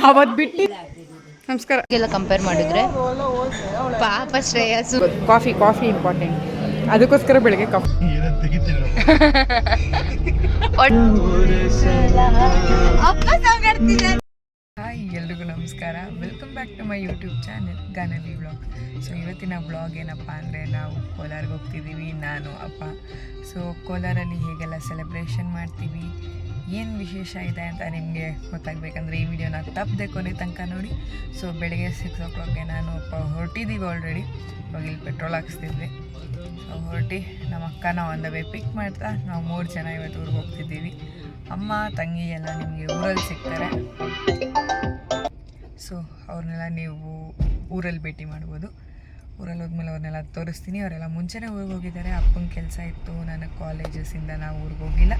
ಅವತ್ತು ಬಿಟ್ಟು ನಮಸ್ಕಾರ ಎಲ್ಲ ಕಂಪೇರ್ ಮಾಡಿದ್ರೆ ಪಾಪ ಶ್ರೇಯಸ್ ಕಾಫಿ ಇಂಪಾರ್ಟೆಂಟ್, ಅದಕ್ಕೋಸ್ಕರ ಬೆಳಗ್ಗೆ ಕಾಫಿ. ಹಾಯ್, ಎಲ್ರಿಗೂ ನಮಸ್ಕಾರ. Welcome back to my YouTube channel Gaanavi vlog. So ಇವತ್ತಿನ ವ್ಲಾಗ್ ಏನಪ್ಪ ಅಂದರೆ, ನಾವು ಕೋಲಾರ್ಗೆ ಹೋಗ್ತಿದ್ದೀವಿ, ನಾನು ಅಪ್ಪ. ಸೊ ಕೋಲಾರಲ್ಲಿ ಹೇಗೆಲ್ಲ ಸೆಲೆಬ್ರೇಷನ್ ಮಾಡ್ತೀವಿ, ಏನು ವಿಶೇಷ ಇದೆ ಅಂತ ನಿಮಗೆ ಗೊತ್ತಾಗಬೇಕಂದ್ರೆ ಈ ವಿಡಿಯೋನ ತಪ್ಪದೆ ಕೊನೆ ತನಕ ನೋಡಿ. ಸೊ ಬೆಳಗ್ಗೆ 6 o'clockಗೆ ನಾನು ಅಪ್ಪ ಹೊರಟಿದ್ದೀವಿ ಆಲ್ರೆಡಿ. ಇವಾಗ ಇಲ್ಲಿ ಪೆಟ್ರೋಲ್ ಹಾಕ್ಸ್ತಿದ್ವಿ. ಸೊ ಹೊರಟಿ ನಮ್ಮ ಅಕ್ಕನ ಆನ್ ದ ವೇ ಪಿಕ್ ಮಾಡ್ತಾ ನಾವು 3 ಜನ ಇವತ್ತು ಊರಿಗೆ ಹೋಗ್ತಿದ್ದೀವಿ. ಅಮ್ಮ ತಂಗಿ ಎಲ್ಲ ನಿಮಗೆ ಊರಲ್ಲಿ ಸಿಗ್ತಾರೆ. ಸೊ ಅವ್ರನ್ನೆಲ್ಲ ನೀವು ಊರಲ್ಲಿ ಭೇಟಿ ಮಾಡ್ಬೋದು. ಊರಲ್ಲಿ ಹೋದ್ಮೇಲೆ ಅವ್ರನ್ನೆಲ್ಲ ತೋರಿಸ್ತೀನಿ. ಅವರೆಲ್ಲ ಮುಂಚೆನೇ ಊರಿಗೆ ಹೋಗಿದ್ದಾರೆ. ಅಪ್ಪನ ಕೆಲಸ ಇತ್ತು, ನನಗೆ ಕಾಲೇಜಸ್ಸಿಂದ ನಾವು ಊರಿಗೆ ಹೋಗಿಲ್ಲ.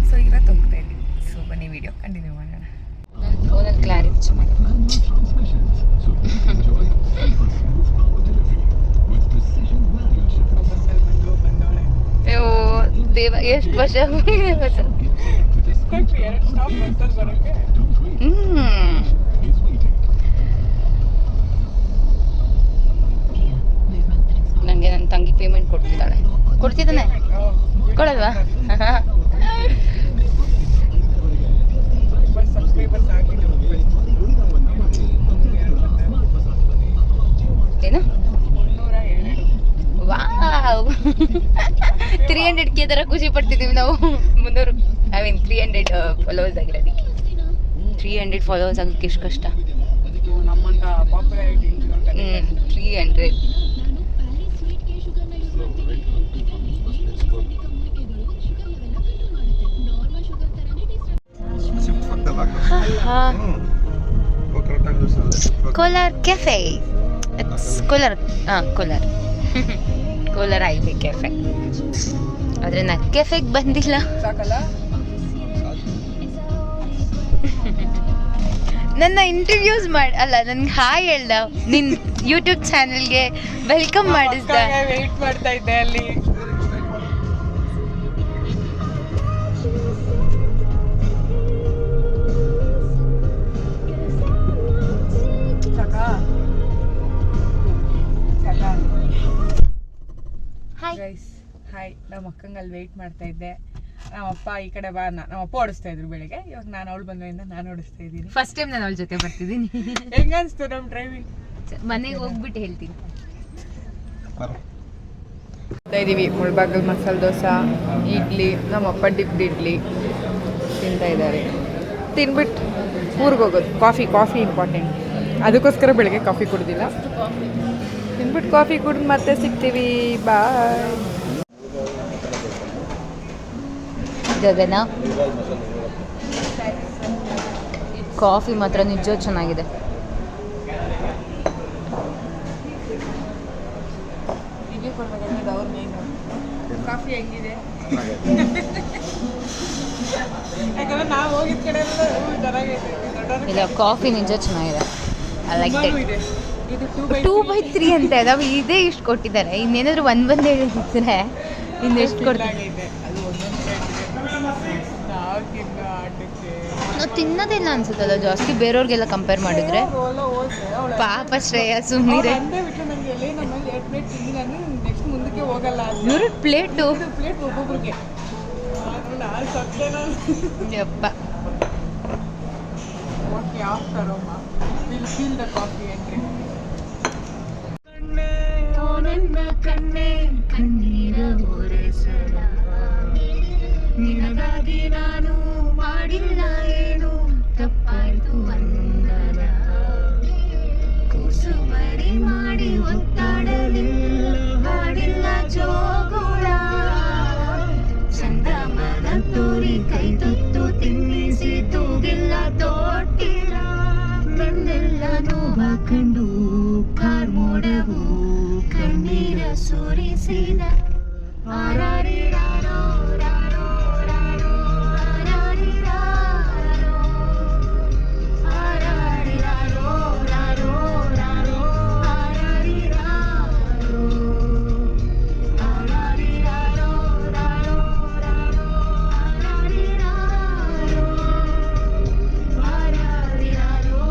ಸೊ ಇವತ್ತು ಹೋಗ್ತಾ ಇದ್ದೀವಿ. ಸೊ ಬನ್ನಿ ವಿಡಿಯೋ ಕಂಟಿನ್ಯೂ ಮಾಡೋಣ. ಫೋನಲ್ಲಿ ಕ್ಲಾರಿಟಿ ದೇವ ಎಷ್ಟು ವರ್ಷ ನನಗೆ ನನ್ನ ತಂಗಿ ಪೇಮೆಂಟ್ ಕೊಡ್ತಿದ್ದಾನೆ ಕೊಡಲ್ವಾ? ಏನು ವಾವ್ 300K ಥರ ಖುಷಿ ಪಡ್ತಿದ್ದೀವಿ ನಾವು. 300 ಫಾಲೋವರ್ಸ್ ಆಗಿರೋದಕ್ಕೆ. 300 ಫಾಲೋವರ್ಸ್ ಆಗೋಕ್ಕೆ ಎಷ್ಟು ಕಷ್ಟ. 300 Kolar cafe. Kolar highway cafe. ಆದರೆ ನಾ ಕೆಫೆಗೆ ಬಂದಿಲ್ಲ. ನನ್ನ ಇಂಟರ್ವ್ಯೂಸ್ ನನ್ಗೆ ಹಾಯ್ ಹೇಳ್ದ, ನಿನ್ನ ಯೂಟ್ಯೂಬ್ ಚಾನೆಲ್ಗೆ ವೆಲ್ಕಮ್ ಮಾಡಿಸ್ದ. ವೆಯ್ಟ್ ಮಾಡ್ತಾ ಇದ್ದೆ ಅಲ್ಲಿ. ಹಾಯ್, ನಮ್ಮ ಅಕ್ಕಂಗೆ ಅಲ್ಲಿ ವೆಯ್ಟ್ ಮಾಡ್ತಾ ಇದ್ದೆ. ನಮ್ಮಪ್ಪ ಈ ಕಡೆ ಬಾ, ನಮ್ಮಪ್ಪ ಓಡಿಸ್ತಾ ಇದ್ರು ಬೆಳಿಗ್ಗೆ. ಇವಾಗ ನಾನು ಅವಳು ಬಂದ್ರಿಂದ ನಾನು ಓಡಿಸ್ತಾ ಇದ್ದೀನಿ. ಫಸ್ಟ್ ಟೈಮ್ ನಾನು ಅವಳ ಜೊತೆ ಬರ್ತಿದ್ದೀನಿ. ಹೆಂಗ ಅನ್ಸ್ತು ನಮ್ಮ ಡ್ರೈವಿಂಗ್? ಮನೆಗೆ ಹೋಗ್ಬಿಟ್ಟು ಹೇಳ್ತೀನಿ. ಇದೀವಿ ಮುಳ್ಬಾಗಲ್ ಮಸಾಲೆ ದೋಸೆ, ಇಡ್ಲಿ. ನಮ್ಮಪ್ಪ ಡಿಪ್ಡ್ ಇಡ್ಲಿ ತಿಂತಾ ಇದ್ದಾರೆ. ತಿನ್ಬಿಟ್ಟು ಊರಿಗೆ ಹೋಗೋದು. ಕಾಫಿ ಇಂಪಾರ್ಟೆಂಟ್, ಅದಕ್ಕೋಸ್ಕರ ಬೆಳಗ್ಗೆ ಕಾಫಿ ಕುಡ್ದಿಲ್ಲ. ತಿನ್ಬಿಟ್ಟು ಕಾಫಿ ಕುಡಿದು ಮತ್ತೆ ಸಿಗ್ತೀವಿ. ಬಾಯ್. ಗಗನ ಕಾಫಿ ಮಾತ್ರ ನಿಜ ಚೆನ್ನಾಗಿದೆ. ಕಾಫಿ ಹೆಂಗಿದೆ? ಯಾಕಂದ್ರೆ ನಾವು ಹೋಗಿದ ಕಡೆ ಇಲ್ಲ, ಕಾಫಿ ನಿಜ ಚೆನ್ನಾಗಿದೆ. I like it. 2/3 ಅಂತ ನಾವು ಇದೇ ಇಷ್ಟು ಕೊಟ್ಟಿದ್ದಾರೆ. ಇನ್ನೇನಾದ್ರು ಒಂದೇ ಹೇಳಿದ್ರೆ ಇನ್ನೆಷ್ಟು ಕೊಡ್ತಾರೆ? ನಾವು ತಿನ್ನೋದಿಲ್ಲ ಅನ್ಸುತ್ತಲ್ಲ ಜಾಸ್ತಿ, ಬೇರೆಯವ್ರಿಗೆಲ್ಲ ಕಂಪೇರ್ ಮಾಡಿದ್ರೆ. ಪಾಪ ಶ್ರೇಯಸ್ ಸುಮ್ಮನೆ ಇವ್ರ ಪ್ಲೇಟು ಒಬ್ಬೊಬ್ರಿಗೆ ಯಪ್ಪ. ನಿನಗಾಗಿ ನಾನು ಮಾಡಿಲ್ಲ ಏನು ತಪ್ಪಾಯ್ತು ವಂದನ. ಕೂಸು ಮರಿ ಮಾಡಿ ಒತ್ತಾಡಲಿಲ್ಲ, ಹಾಡಿಲ್ಲ ಜೋಗುಳ. ಚಂದ್ರಮನ ತೋರಿ ಕೈ ತುತ್ತು ತಿನ್ನಿಸಿ ತೂಗಿಲ್ಲ ತೊಟ್ಟಿಲ್ಲ. ನನ್ನೆಲ್ಲ ನೋವ ಕಂಡು ಕಾರ್ಮೋಡವು ಕಣ್ಣೀರ ಸುರಿಸಿದ. ಆರಾರಿರಾರೋ ರಾರೋ ರಾರೋ ಆರಾರಿರಾರೋ ಆರಾರಿರಾರೋ ರಾರೋ ರಾರೋ ಆರಾರಿರಾರೋ ಆರಾರಿರಾರೋ ರಾರೋ ರಾರೋ ಆರಾರಿರಾರೋ ಆರಾರಿರಾರೋ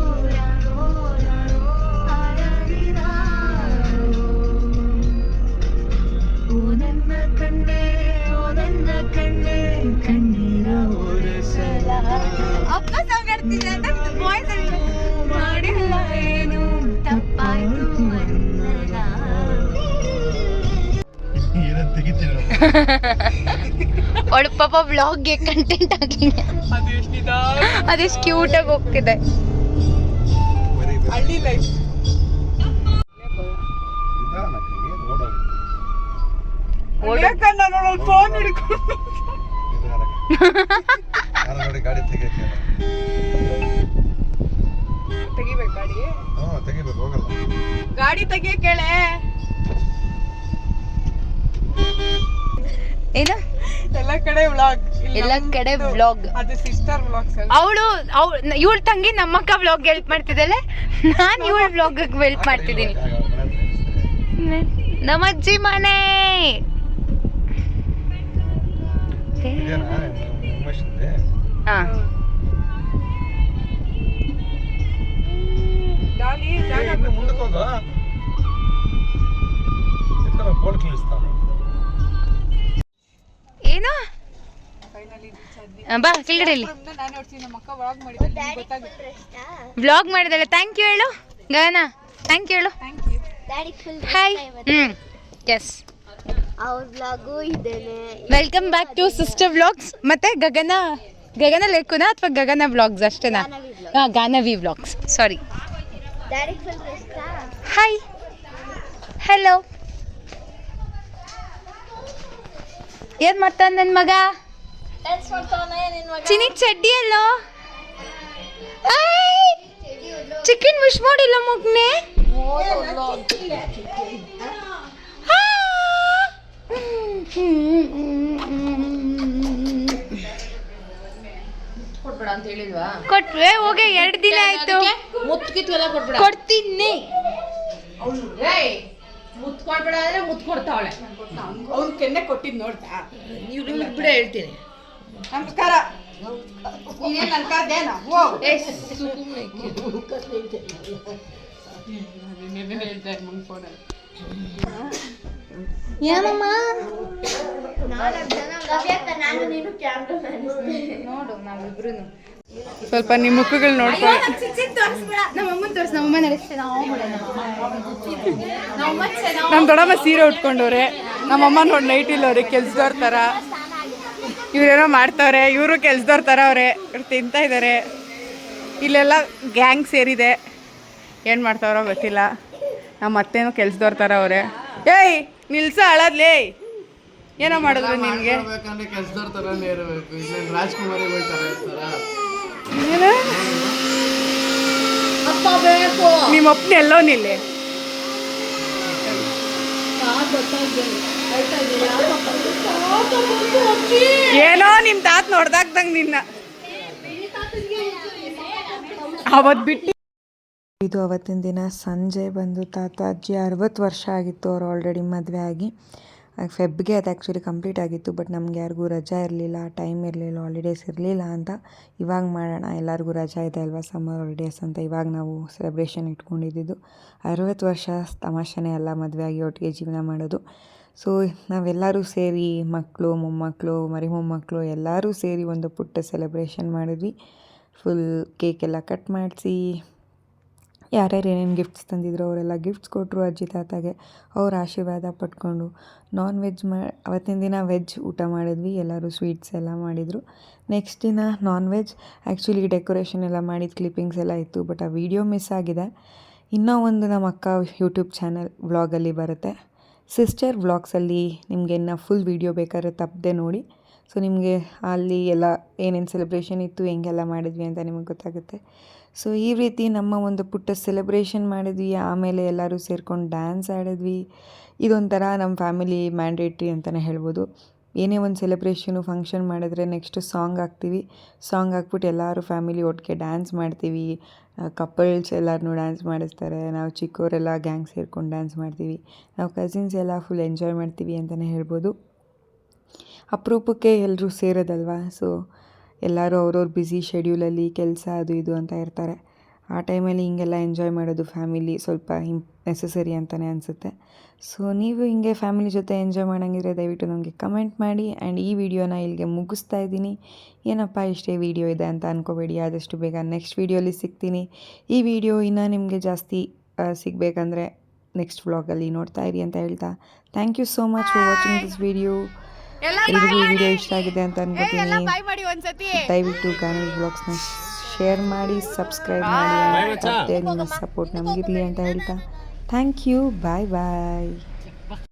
ಮಾಡ್ತಿದ್ದೆ ಅಂತ ವಾಯ್ಸ್ ಮಾಡಿಲ್ಲ ಏನು ತಪ್ಪಾಯ್ತು ಅನ್ನಲ್ಲ. ಅವಳು ಪಾಪ ಬ್ಲಾಗ್ಗೆ ಕಂಟೆಂಟ್ ಆಗಿದೆ, ಅದೆಷ್ಟು ಕ್ಯೂಟಾಗಿ ಹೋಗ್ತಿದೆ. ಹಳ್ಳಿ ಲೈಫ್. ಫೋನ್ ಹಿಡ್ಕೊಂಡು ತೆಗಿಬೇಕು ಗಾಡಿ ತೆಗಿಯಕ್ ಕೇಳೆ. ಏನು ಎಲ್ಲ ಕಡೆ ವ್ಲಾಗ್, ಎಲ್ಲ ಕಡೆ ವ್ಲಾಗ್. ಅದು ಸಿಸ್ಟರ್ ವ್ಲಾಗ್ಸ್. ಇವಳ ತಂಗಿ ನಮ್ಮಕ್ಕ ವ್ಲಾಗ್ ಹೆಲ್ಪ್ ಮಾಡ್ತಿದ್ದಾಳೆ, ನಾನು ಇವಳ ವ್ಲಾಗ್ ಹೆಲ್ಪ್ ಮಾಡ್ತಿದ್ದೀನಿ. ನಮ್ಮಜ್ಜಿ ಮನೆ ಹಾ ಏನು ಬಾ ಕೆಳಗಡೆ ವ್ಲಾಗ್ ಮಾಡಿದಾಳೆ. ಥ್ಯಾಂಕ್ ಯು ಹೇಳು ಗಗನ, ಥ್ಯಾಂಕ್ ಯು ಹೇಳು. ಹಾಯ್. ಎಸ್, ಅವ್ರ ಬ್ಲಾಗು ಇದೇನೆ. Welcome back to sister vlogs. ಮತ್ತೆ ಗಗನ ಲೇಖುನಾ ಅಥವಾ ಗಗನ ವ್ಲಾಗ್ಸ್ ಅಷ್ಟೇನಾ? ಹಾಂ, Ganavi vlogs, sorry. Hi, hello. ಏನ್ ಮಾಡ್ತಾನೆ ನನ್ನ ಮಗ? ಚಿನಿ ಚಡ್ಡಿ ಅಲ್ಲೋ, ಚಿಕನ್ ವಿಶ್ ಮಾಡಿಲ್ಲ ಮಗ್ನೆ. ಕೊಟ್ವೆ ಹೋಗಿ 2 ದಿನ ಆಯ್ತು. ಕೊಡ್ತೀನಿ. ಮುತ್ ಕೊಡ್ಬೇಡ ಅಂದ್ರೆ ಮುತ್ ಕೊಡ್ತಾವಳೆ. ಅವ್ನ್ ಕೆನ್ನೆ ಕೊಟ್ಟಿದ್ ನೋಡ್ತಾ ನೀವು ಬಿಡ ಹೇಳ್ತೀನಿ. ನಮಸ್ಕಾರ. ನೀನೇನ್ ಅನ್ಕಾದೇನ? ಏನಮ್ಮ ನೋಡು ನಾವಿಬ್ರು ಸ್ವಲ್ಪ ನಿಮ್ಮ ಮುಖಗಳು ನೋಡ್ಕೊಳ್ಳಿ. ನಮ್ಮಮ್ಮನ ತೋರಿಸಿ, ನಮ್ಮಮ್ಮ ನಡೆಸ್ತೇನೆ. ನಮ್ಮ ದೊಡ್ಡಮ್ಮ ಸೀರೆ ಉಟ್ಕೊಂಡವ್ರೆ, ನಮ್ಮಮ್ಮ ನೋಡಿ ನೈಟ್ ಇಲ್ಲವ್ರೆ, ಕೆಲ್ಸದವ್ರ ಥರ. ಇವರೇನೋ ಮಾಡ್ತವ್ರೆ, ಇವರು ಕೆಲ್ಸದವ್ರ ಥರ ಅವ್ರೆ, ಇವ್ರು ತಿಂತಾ ಇದ್ದಾರೆ. ಇಲ್ಲೆಲ್ಲ ಗ್ಯಾಂಗ್ ಸೇರಿದೆ, ಏನು ಮಾಡ್ತಾವ್ರೋ ಗೊತ್ತಿಲ್ಲ. ನಮ್ಮ ಅತ್ತೇನೋ ಕೆಲ್ಸದವ್ರ ಥರ ಅವ್ರೆ. ಏಯ್ ನಿಲ್ಸ ಅಳದ್ಲೇ, ಏನೋ ಮಾಡಿದ್ರು ನಿನಗೆ? ಕೆಲ್ಸದವ್ರ ಥರನೇ ಇರಬೇಕು. ಇಲ್ಲೇನು ರಾಜ್ಕುಮಾರಿ ಥರ ಇರ್ತಾರ? ನಿಮ್ಮ ಅಪ್ಪನ ಎಲ್ಲೋ ನಿಲ್ಲಿ. ಏನೋ ನಿಮ್ಮ ತಾತ ನೋಡ್ದಾಗ್ದಂಗೆ ನಿನ್ನ ಅವತ್ತು ಬಿಟ್ಟು. ಇದು ಅವತ್ತಿನ ದಿನ ಸಂಜೆ ಬಂದು ತಾತ ಅಜ್ಜಿ 60 ವರ್ಷ ಆಗಿತ್ತು ಅವ್ರು ಆಲ್ರೆಡಿ ಮದುವೆ ಆಗಿ. ಫೆಬ್ಗೆ ಅದು ಆ್ಯಕ್ಚುಲಿ ಕಂಪ್ಲೀಟ್ ಆಗಿತ್ತು, ಬಟ್ ನಮ್ಗೆ ಯಾರಿಗೂ ರಜಾ ಇರಲಿಲ್ಲ, ಟೈಮ್ ಇರಲಿಲ್ಲ, ಹಾಲಿಡೇಸ್ ಇರಲಿಲ್ಲ ಅಂತ ಇವಾಗ ಮಾಡೋಣ, ಎಲ್ಲರಿಗೂ ರಜಾ ಇದೆ ಅಲ್ವಾ, ಸಮ್ಮರ್ ಹಾಲಿಡೇಸ್ ಅಂತ ಇವಾಗ ನಾವು ಸೆಲೆಬ್ರೇಷನ್ ಇಟ್ಕೊಂಡಿದ್ದು. 60 ವರ್ಷ ತಮಾಷೆನೇ ಅಲ್ಲ ಮದುವೆ ಆಗಿ ಒಟ್ಟಿಗೆ ಜೀವನ ಮಾಡೋದು. ಸೊ ನಾವೆಲ್ಲರೂ ಸೇರಿ ಮಕ್ಕಳು, ಮೊಮ್ಮಕ್ಕಳು, ಮರಿ ಮೊಮ್ಮಕ್ಕಳು ಎಲ್ಲರೂ ಸೇರಿ ಒಂದು ಪುಟ್ಟ ಸೆಲೆಬ್ರೇಷನ್ ಮಾಡಿದ್ವಿ. ಫುಲ್ ಕೇಕೆಲ್ಲ ಕಟ್ ಮಾಡಿಸಿ ಯಾರ್ಯಾರು ಏನೇನು ಗಿಫ್ಟ್ಸ್ ತಂದಿದ್ರು ಅವರೆಲ್ಲ ಗಿಫ್ಟ್ಸ್ ಕೊಟ್ಟರು ಅಜ್ಜಿ ತಾತಾಗೆ. ಅವ್ರ ಆಶೀರ್ವಾದ ಪಡ್ಕೊಂಡು ನಾನ್-ವೆಜ್ ಅವತ್ತಿನ ದಿನ ವೆಜ್ ಊಟ ಮಾಡಿದ್ವಿ, ಎಲ್ಲರೂ ಸ್ವೀಟ್ಸ್ ಎಲ್ಲ ಮಾಡಿದರು. ನೆಕ್ಸ್ಟ್ ದಿನ ನಾನ್-ವೆಜ್. ಆ್ಯಕ್ಚುಲಿ ಡೆಕೋರೇಷನ್ ಎಲ್ಲ ಮಾಡಿದ ಕ್ಲಿಪ್ಪಿಂಗ್ಸ್ ಎಲ್ಲ ಇತ್ತು, ಬಟ್ ಆ ವಿಡಿಯೋ ಮಿಸ್ ಆಗಿದೆ. ಇನ್ನೂ ಒಂದು ನಮ್ಮ ಅಕ್ಕ ಯೂಟ್ಯೂಬ್ ಚಾನಲ್ ವ್ಲಾಗಲ್ಲಿ ಬರುತ್ತೆ, ಸಿಸ್ಟರ್ ವ್ಲಾಗ್ಸಲ್ಲಿ. ನಿಮಗೆ ಇನ್ನು ಫುಲ್ ವಿಡಿಯೋ ಬೇಕಾದ್ರೆ ತಪ್ಪದೆ ನೋಡಿ. ಸೊ ನಿಮಗೆ ಅಲ್ಲಿ ಎಲ್ಲ ಏನೇನು ಸೆಲೆಬ್ರೇಷನ್ ಇತ್ತು, ಹೆಂಗೆಲ್ಲ ಮಾಡಿದ್ವಿ ಅಂತ ನಿಮಗೆ ಗೊತ್ತಾಗುತ್ತೆ. ಸೊ ಈ ರೀತಿ ನಮ್ಮ ಒಂದು ಪುಟ್ಟ ಸೆಲೆಬ್ರೇಷನ್ ಮಾಡಿದ್ವಿ. ಆಮೇಲೆ ಎಲ್ಲರೂ ಸೇರ್ಕೊಂಡು ಡ್ಯಾನ್ಸ್ ಆಡಿದ್ವಿ. ಇದೊಂಥರ ನಮ್ಮ ಫ್ಯಾಮಿಲಿ ಮ್ಯಾಂಡೇಟ್ರಿ ಅಂತಲೇ ಹೇಳ್ಬೋದು. ಏನೇ ಒಂದು ಸೆಲೆಬ್ರೇಷನು ಫಂಕ್ಷನ್ ಮಾಡಿದ್ರೆ ನೆಕ್ಸ್ಟು ಸಾಂಗ್ ಹಾಕ್ತೀವಿ. ಸಾಂಗ್ ಹಾಕ್ಬಿಟ್ಟು ಎಲ್ಲರೂ ಫ್ಯಾಮಿಲಿ ಒಟ್ಟಿಗೆ ಡ್ಯಾನ್ಸ್ ಮಾಡ್ತೀವಿ. ಕಪಲ್ಸ್ ಎಲ್ಲರನ್ನೂ ಡ್ಯಾನ್ಸ್ ಮಾಡಿಸ್ತಾರೆ. ನಾವು ಚಿಕ್ಕವರೆಲ್ಲ ಗ್ಯಾಂಗ್ ಸೇರ್ಕೊಂಡು ಡ್ಯಾನ್ಸ್ ಮಾಡ್ತೀವಿ. ನಾವು ಕಸಿನ್ಸ್ ಎಲ್ಲ ಫುಲ್ ಎಂಜಾಯ್ ಮಾಡ್ತೀವಿ ಅಂತಲೇ ಹೇಳ್ಬೋದು. ಅಪರೂಪಕ್ಕೆ ಎಲ್ಲರೂ ಸೇರೋದಲ್ವಾ. ಸೊ ಎಲ್ಲರೂ ಅವ್ರವ್ರ ಬ್ಯುಸಿ ಶೆಡ್ಯೂಲಲ್ಲಿ ಕೆಲಸ ಅದು ಇದು ಅಂತ ಇರ್ತಾರೆ. ಆ ಟೈಮಲ್ಲಿ ಹಿಂಗೆಲ್ಲ ಎಂಜಾಯ್ ಮಾಡೋದು ಫ್ಯಾಮಿಲಿ ಸ್ವಲ್ಪ ನೆಸಸರಿ ಅಂತಲೇ ಅನಿಸುತ್ತೆ. ಸೊ ನೀವು ಹಿಂಗೆ ಫ್ಯಾಮಿಲಿ ಜೊತೆ ಎಂಜಾಯ್ ಮಾಡೋಂಗಿದ್ರೆ ದಯವಿಟ್ಟು ನಮಗೆ ಕಮೆಂಟ್ ಮಾಡಿ. ಆ್ಯಂಡ್ ಈ ವಿಡಿಯೋನ ಇಲ್ಲಿಗೆ ಮುಗಿಸ್ತಾ ಇದ್ದೀನಿ. ಏನಪ್ಪ ಇಷ್ಟೇ ವಿಡಿಯೋ ಇದೆ ಅಂತ ಅಂದ್ಕೋಬೇಡಿ, ಆದಷ್ಟು ಬೇಗ ನೆಕ್ಸ್ಟ್ ವೀಡಿಯೋಲಿ ಸಿಗ್ತೀನಿ. ಈ ವಿಡಿಯೋ ಇನ್ನೂ ನಿಮಗೆ ಜಾಸ್ತಿ ಸಿಗಬೇಕಂದ್ರೆ ನೆಕ್ಸ್ಟ್ ವ್ಲಾಗಲ್ಲಿ ನೋಡ್ತಾ ಇರಿ ಅಂತ ಹೇಳ್ತಾ thank you so much for watching this video. ಎಲ್ರಿಗೂ ಈ ವಿಡಿಯೋ ಇಷ್ಟ ಆಗಿದೆ ಅಂತ ಅನ್ಕೋತೀನಿ. ದಯವಿಟ್ಟು ಗಾನವಿ ವ್ಲಾಗ್ಸ್ನ ಶೇರ್ ಮಾಡಿ, ಸಬ್ಸ್ಕ್ರೈಬ್ ಮಾಡಿ, ನಿಮ್ಮ ಸಪೋರ್ಟ್ ನಮಗಿರಲಿ ಅಂತ ಹೇಳ್ತಾ ಥ್ಯಾಂಕ್ ಯು. Bye bye.